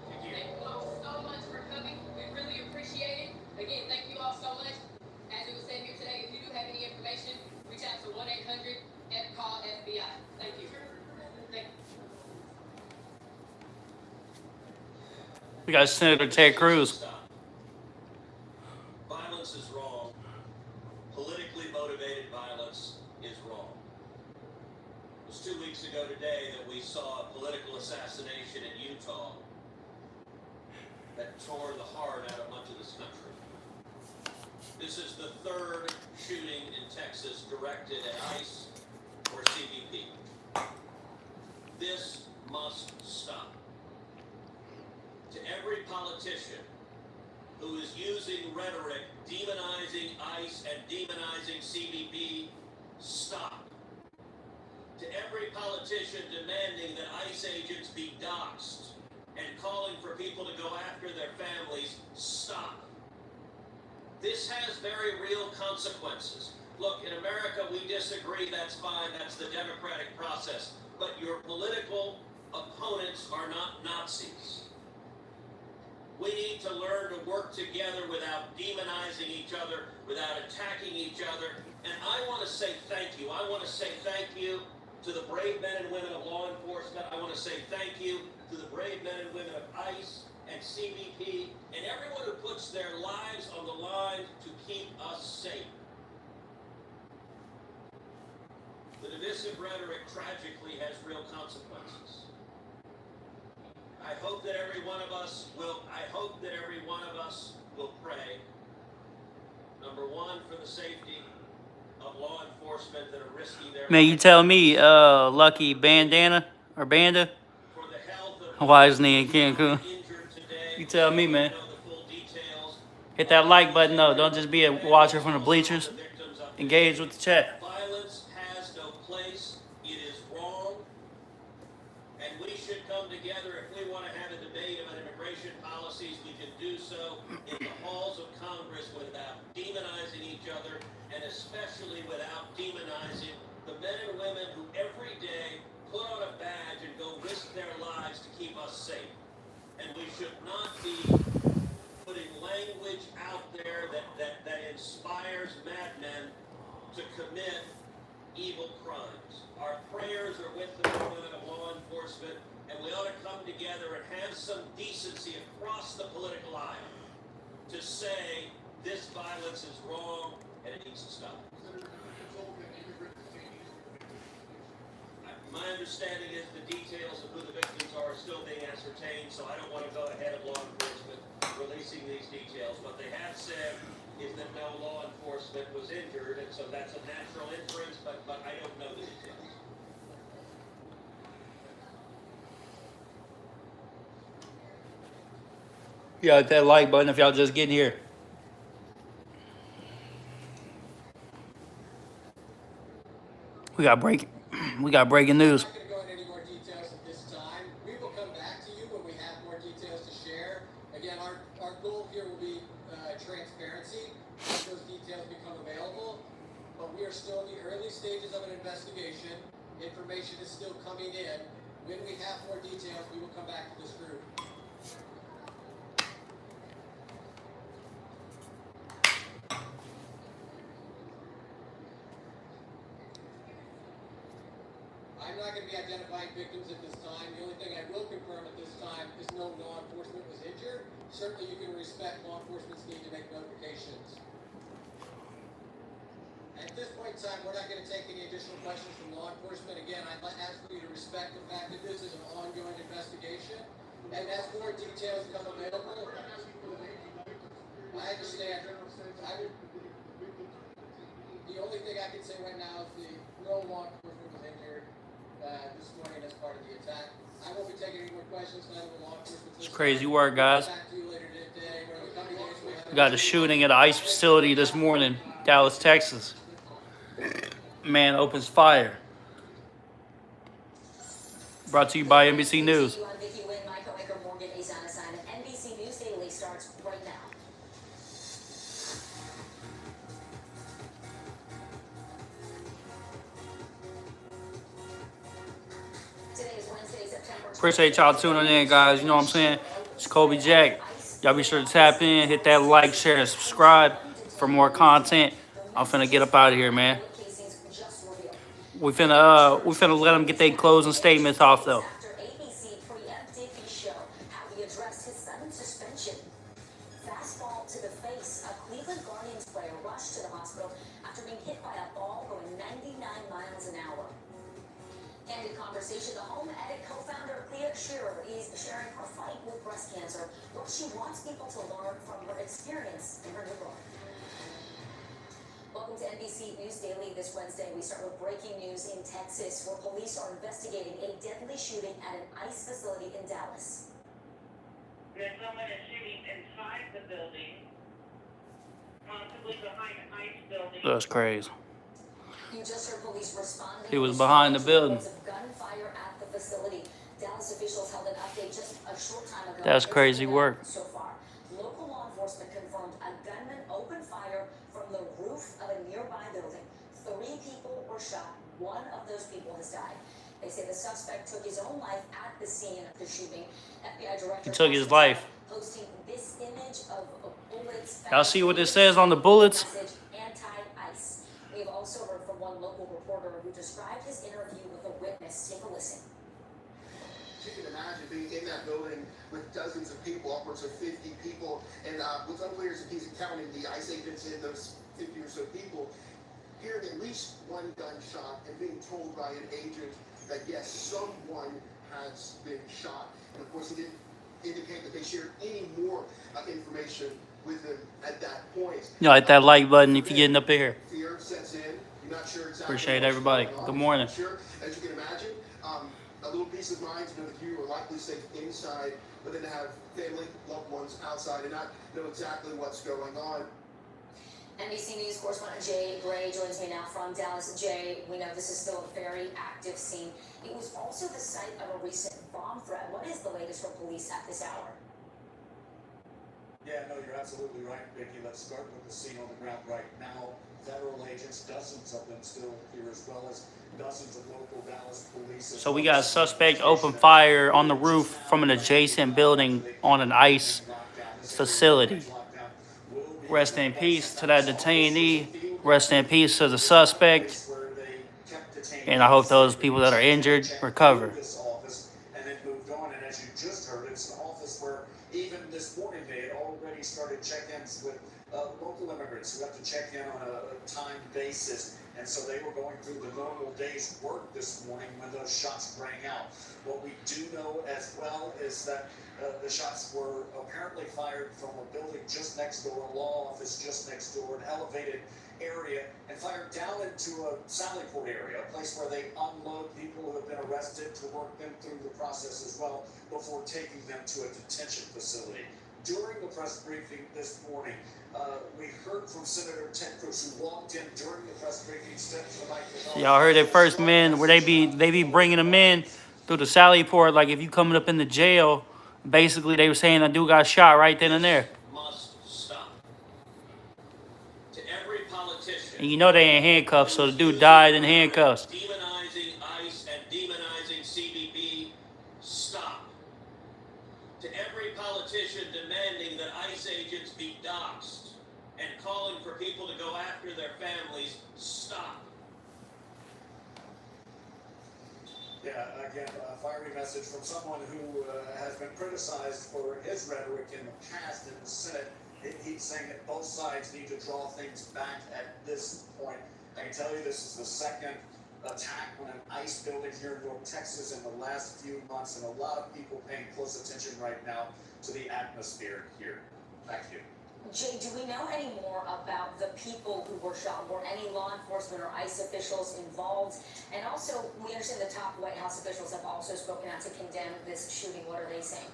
Thank you. Thank you all so much for coming. We really appreciate it. Again, thank you all so much. As it was said here today, if you do have any information, reach out to 1-800-CALL-FBI. Thank you. Thank you. We got Senator Ted Cruz. Violence is wrong. Politically motivated violence is wrong. It was 2 weeks ago today that we saw a political assassination in Utah that tore the heart out of much of this country. This is the third shooting in Texas directed at ICE or CBP. This must stop. To every politician who is using rhetoric, demonizing ICE and demonizing CBP, stop. To every politician demanding that ICE agents be doxxed and calling for people to go after their families, stop. This has very real consequences. Look, in America, we disagree, that's fine, that's the democratic process. But your political opponents are not Nazis. We need to learn to work together without demonizing each other, without attacking each other. And I want to say thank you. I want to say thank you to the brave men and women of law enforcement. I want to say thank you to the brave men and women of ICE and CBP and everyone who puts their lives on the line to keep us safe. The divisive rhetoric tragically has real consequences. I hope that every one of us will pray. Number one, for the safety of law enforcement that are risking their Man, you tell me, Lucky Bandana or Banda? for the health of Why isn't he in Cancun? injured today. You tell me, man. Know the full details. Hit that like button, though. Don't just be a watcher from the bleachers. The victims of Engage with the chat. Violence has no place. It is wrong. go in the halls of Congress without demonizing each other, and especially without demonizing the men and women who every day put on a badge and go risk their lives to keep us safe. And we should not be putting language out there that inspires madmen to commit evil crimes. Our prayers are with the movement of law enforcement, and we ought to come together and have some decency across the political aisle to say this violence is wrong and it needs to stop. My understanding is the details of who the victims are still being ascertained, so I don't want to go ahead of law enforcement releasing these details. What they have said is that no law enforcement was injured, and so that's a natural inference, but I don't know the details. Yeah, hit that like button if y'all just getting here. We got breaking news. I'm not going to go into any more details at this time. We will come back to you when we have more details to share. Again, our goal here will be transparency as those details become available. But we are still in the early stages of an investigation. Information is still coming in. When we have more details, we will come back to this group. I'm not going to be identifying victims at this time. The only thing I will confirm at this time is no law enforcement was injured. Certainly you can respect law enforcement's need to make notifications. At this point in time, we're not going to take any additional questions from law enforcement. Again, I'd ask for you to respect the fact that this is an ongoing investigation. And as more details become available, I understand. The only thing I can say right now is no law enforcement was injured this morning as part of the attack. I won't be taking any more questions. None of the law enforcement. It's crazy work, guys. Back to you later today. Or the coming days, we'll have We got a shooting at an ICE facility this morning, Dallas, Texas. Man opens fire. Brought to you by NBC News. I'm Vicky Wynn. My co-anchor Morgan is on assignment. NBC News Daily starts right now. Today is Wednesday, September 20th. Appreciate y'all tuning in, guys. You know what I'm saying? It's Kobe Jack. Y'all be sure to tap in, hit that like, share, and subscribe for more content. I'm finna get up out of here, man. We finna let them get their closing statements off, though. After ABC preempted his show, how he addressed his sudden suspension. Fastball to the face. A Cleveland Guardians player rushed to the hospital after being hit by a ball going 99 miles an hour. Candid conversation. The Home Edit co-founder Clea Shearer is sharing her fight with breast cancer, what she wants people to learn from her experience in her new book. Welcome to NBC News Daily. This Wednesday, we start with breaking news in Texas, where police are investigating a deadly shooting at an ICE facility in Dallas. That someone is shooting inside the building, possibly behind an ICE building. That's crazy. You just heard police responding. He was behind the building. Gunfire at the facility. Dallas officials held an update just a short time ago. That's crazy work. So far, local law enforcement confirmed a gunman opened fire from the roof of a nearby building. 3 people were shot. 1 of those people has died. They say the suspect took his own life at the scene of the shooting. FBI director He took his life. posting this image of bullets. Y'all see what it says on the bullets? Message, anti-ICE. We've also heard from one local reporter who described his interview with a witness. Take a listen. You can imagine being in that building with dozens of people, upwards of 50 people, and what's unclear is if he's counting the ICE agents in those 50 or so people, hearing at least 1 gunshot and being told by an agent that yes, someone has been shot. And of course, he didn't indicate that they shared any more information with him at that point. You know, hit that like button if you're getting up here. Fear sets in. You're not sure exactly. Appreciate everybody. Good morning. Sure, as you can imagine, a little peace of mind to know that you are likely safe inside, but then to have family, loved ones outside and not know exactly what's going on. NBC News correspondent Jay Gray joins me now from Dallas. Jay, we know this is still a very active scene. It was also the site of a recent bomb threat. What is the latest from police at this hour? Yeah, no, you're absolutely right, Vicki. Let's start with the scene on the ground right now. Federal agents, dozens of them still here, as well as dozens of local Dallas police. So we got a suspect open fire on the roof from an adjacent building on an ICE facility. Rest in peace to that detainee. Rest in peace to the suspect. And I hope those people that are injured recover. And then moved on, and as you just heard, it's an office where even this morning they had already started check-ins with local immigrants who have to check in on a timed basis. And so they were going through the normal day's work this morning when those shots rang out. What we do know as well is that the shots were apparently fired from a building just next door, a law office just next door, an elevated area, and fired down into a Sallyport area, a place where they unload people who have been arrested to work them through the process as well before taking them to a detention facility. During the press briefing this morning, we heard from Senator Ted Cruz, who walked in during the press briefing, stepped to the microphone. Y'all heard it first, man, where they be bringing them in through the Sallyport. Like if you coming up in the jail, basically they were saying a dude got shot right then and there. Must stop. To every politician. And you know they ain't handcuffs, so the dude died in handcuffs. Demonizing ICE and demonizing CBP, stop. To every politician demanding that ICE agents be doxxed and calling for people to go after their families, stop. Yeah, again, a fiery message from someone who has been criticized for his rhetoric in the past in the Senate. He's saying that both sides need to draw things back at this point. I can tell you this is the second attack on an ICE building here in North Texas in the last few months, and a lot of people paying close attention right now to the atmosphere here. Back to you. Jay, do we know any more about the people who were shot? Were any law enforcement or ICE officials involved? And also, we understand the top White House officials have also spoken out to condemn this shooting. What are they saying?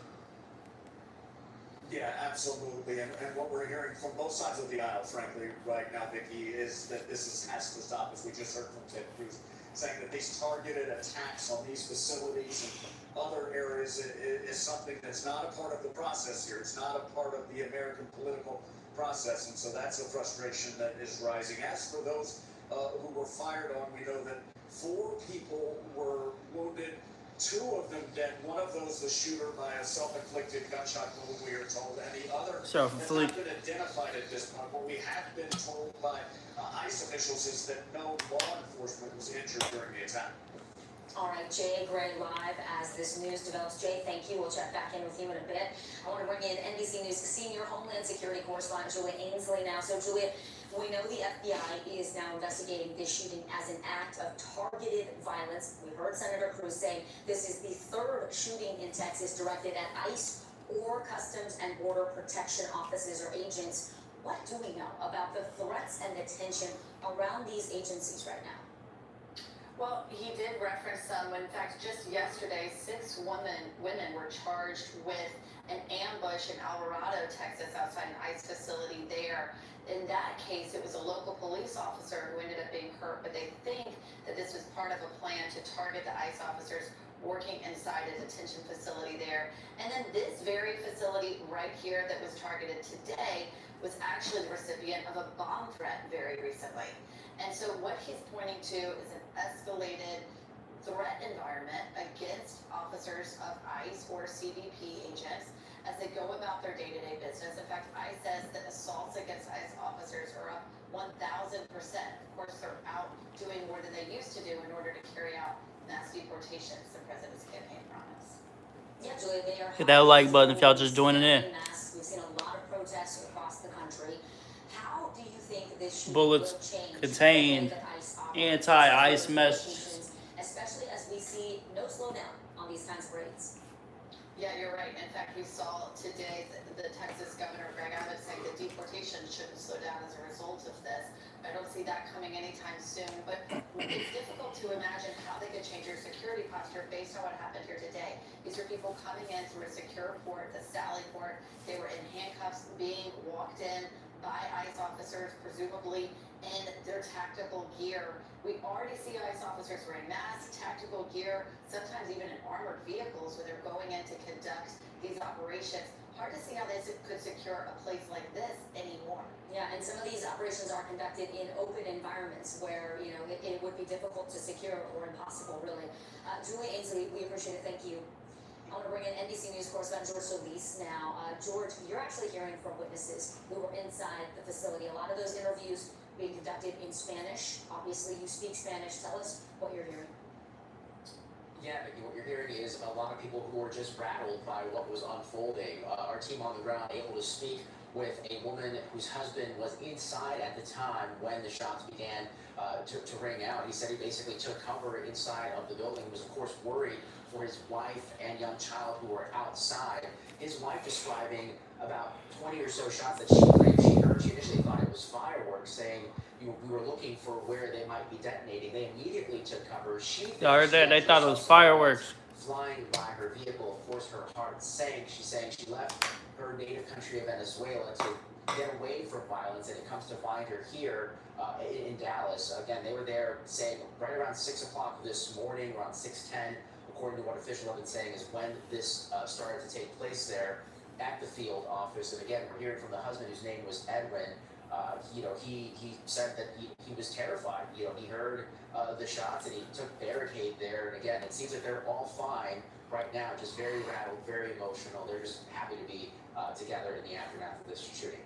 Yeah, absolutely. And what we're hearing from both sides of the aisle, frankly, right now, Vicki, is that this has to stop, as we just heard from Ted Cruz, saying that these targeted attacks on these facilities and other areas is something that's not a part of the process here. It's not a part of the American political process. And so that's a frustration that is rising. As for those who were fired on, we know that 4 people were wounded, 2 of them dead. One of those, the shooter, by a self-inflicted gunshot wound, we are told, and the other has not been identified at this point. What we have been told by ICE officials is that no law enforcement was injured during the attack. All right, Jay Gray live as this news develops. Jay, thank you. We'll check back in with you in a bit. I want to bring in NBC News senior Homeland Security correspondent Julia Ainsley now. So, Julia, we know the FBI is now investigating this shooting as an act of targeted violence. We heard Senator Cruz say this is the 3rd shooting in Texas directed at ICE or Customs and Border Protection offices or agents. What do we know about the threats and the tension around these agencies right now? Well, he did reference some. In fact, just yesterday, 6 women were charged with an ambush in Alvarado, Texas, outside an ICE facility there. In that case, it was a local police officer who ended up being hurt, but they think that this was part of a plan to target the ICE officers working inside a detention facility there. And then this very facility right here that was targeted today was actually the recipient of a bomb threat very recently. And so what he's pointing to is an escalated threat environment against officers of ICE or CBP agents as they go about their day-to-day business. In fact, ICE says that assaults against ICE officers are up 1,000%. Of course, they're out doing more than they used to do in order to carry out mass deportations, the president's campaign promise. Yeah, Julia, they are hit that like button if y'all just joining in. We've seen a lot of protests across the country. How do you think this shooting Bullets will change contain anti-ICE messages, especially as we see no slowdown on these kinds of raids? Yeah, you're right. In fact, we saw today the Texas Governor Greg Abbott saying that deportation shouldn't slow down as a result of this. I don't see that coming anytime soon, but it's difficult to imagine how they could change their security posture based on what happened here today. These are people coming in through a secure port, the Sallyport. They were in handcuffs, being walked in by ICE officers, presumably in their tactical gear. We already see ICE officers wearing masks, tactical gear, sometimes even in armored vehicles where they're going in to conduct these operations. hard to see how they could secure a place like this anymore. Yeah, and some of these operations are conducted in open environments where, you know, it would be difficult to secure or impossible, really. Julie Ainsley, we appreciate it. Thank you. I want to bring in NBC News correspondent George Solis now. George, you're actually hearing from witnesses who were inside the facility. A lot of those interviews being conducted in Spanish. Obviously, you speak Spanish. Tell us what you're hearing. Yeah, Vicky, what you're hearing is a lot of people who were just rattled by what was unfolding. Our team on the ground able to speak with a woman whose husband was inside at the time when the shots began to ring out. He said he basically took cover inside of the building. He was, of course, worried for his wife and young child who were outside. His wife describing about 20 or so shots that she claimed she heard. She initially thought it was fireworks, saying we were looking for where they might be detonating. They immediately took cover. Y'all heard that? They thought it was fireworks. Flying by her vehicle. Of course, her heart sank. She's saying she left her native country of Venezuela to get away from violence, and it comes to find her here in Dallas. Again, they were there saying right around 6 o'clock this morning, around 6:10, according to what officials have been saying, is when this started to take place there at the field office. And again, we're hearing from the husband, whose name was Edwin. He said that he was terrified. He heard the shots and he took barricade there. And again, it seems like they're all fine right now, just very rattled, very emotional. They're just happy to be together in the aftermath of this shooting.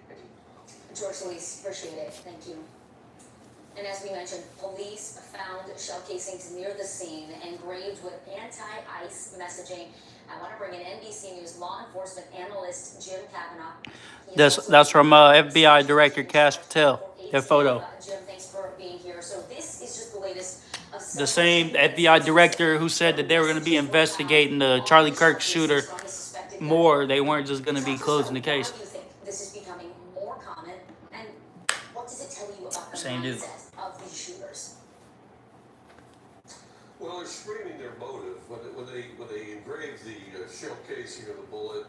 George Solis, appreciate it. Thank you. And as we mentioned, police found shell casings near the scene engraved with anti-ICE messaging. I want to bring in NBC News law enforcement analyst Jim Kavanaugh. That's from FBI Director Cash Patel. Their photo. Jim, thanks for being here. So this is just the latest. The same FBI director who said that they were going to be investigating the Charlie Kirk shooter more. They weren't just going to be closing the case. How do you think this is becoming more common, and what does it tell you about the Same dude. mindset of these shooters? Well, they're screaming their motive when they engrave the shell casing of the bullet,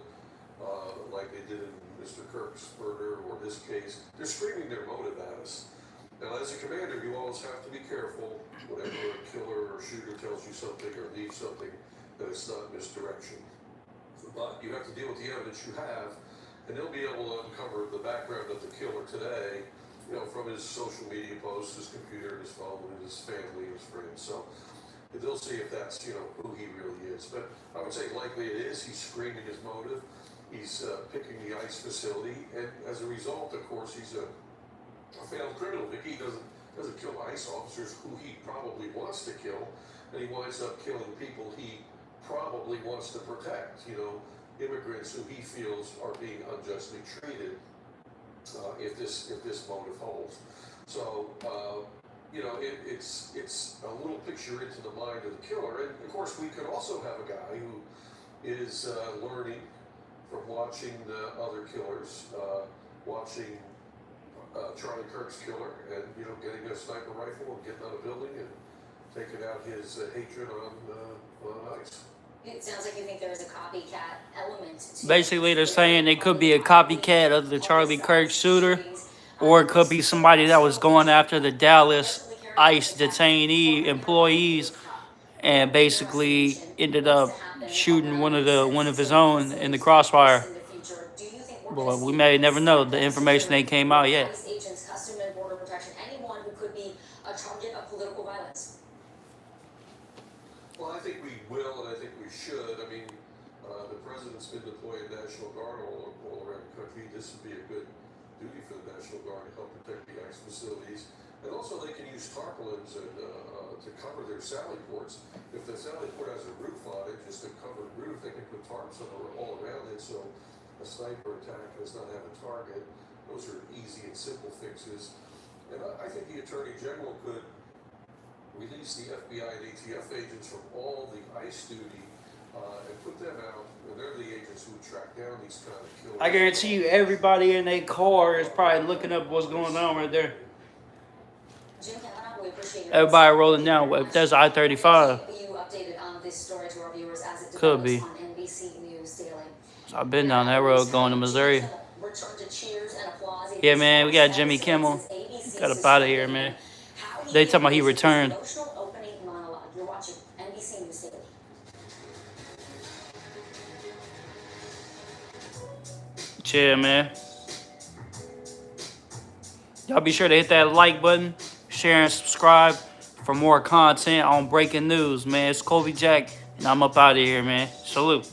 like they did in Mr. Kirk's murder or this case. They're screaming their motive at us. Now, as a commander, you always have to be careful whenever a killer or shooter tells you something or leaves something that it's not misdirection. But you have to deal with the evidence you have, and they'll be able to uncover the background of the killer today, from his social media posts, his computer, his phone, and his family, his friends. So they'll see if that's, who he really is. But I would say likely it is. He's screaming his motive. He's picking the ICE facility, and as a result, of course, he's a failed criminal. He doesn't kill ICE officers who he probably wants to kill, and he winds up killing people he probably wants to protect. Immigrants who he feels are being unjustly treated. If this motive holds, so it's a little picture into the mind of the killer, and of course we could also have a guy who is learning from watching the other killers, watching Charlie Kirk's killer, and getting a sniper rifle and getting on a building and taking out his hatred on ICE. It sounds like you think there is a copycat element to Basically, they're saying it could be a copycat of the Charlie Kirk shooter, or it could be somebody that was going after the Dallas ICE detainee employees and basically ended up shooting one of his own in the crossfire. Well, we may never know. The information ain't came out yet. Agents, Customs and Border Protection, anyone who could be a target of political violence. Well, I think we will, and I think we should. I mean, the president's been deploying National Guard all around the country. This would be a good duty for the National Guard to help protect the ICE facilities. And also they can use tarpaulins to cover their sally ports. If the sally port has a roof on it, just a covered roof, they can put tarps all around it so a sniper attack does not have a target. Those are easy and simple fixes. And I think the Attorney General could release the FBI and ATF agents from all the ICE duty and put them out. And they're the agents who track down these kind of killers. I guarantee you, everybody in a car is probably looking up what's going on right there. Jim Kavanaugh, we appreciate your Everybody rolling down. If there's I-35. You updated on this story to our viewers as it Could develops be. on NBC News Daily. So I've been down that road going to Missouri. Return to cheers and applause. Yeah, man, we got Jimmy Kimmel. Got up out of here, man. They talking about he returned. Emotional opening monologue. You're watching NBC News Daily. Chill, man. Y'all be sure to hit that like button, share and subscribe for more content on breaking news, man. It's Kobe Jack, and I'm up out of here, man. Salute.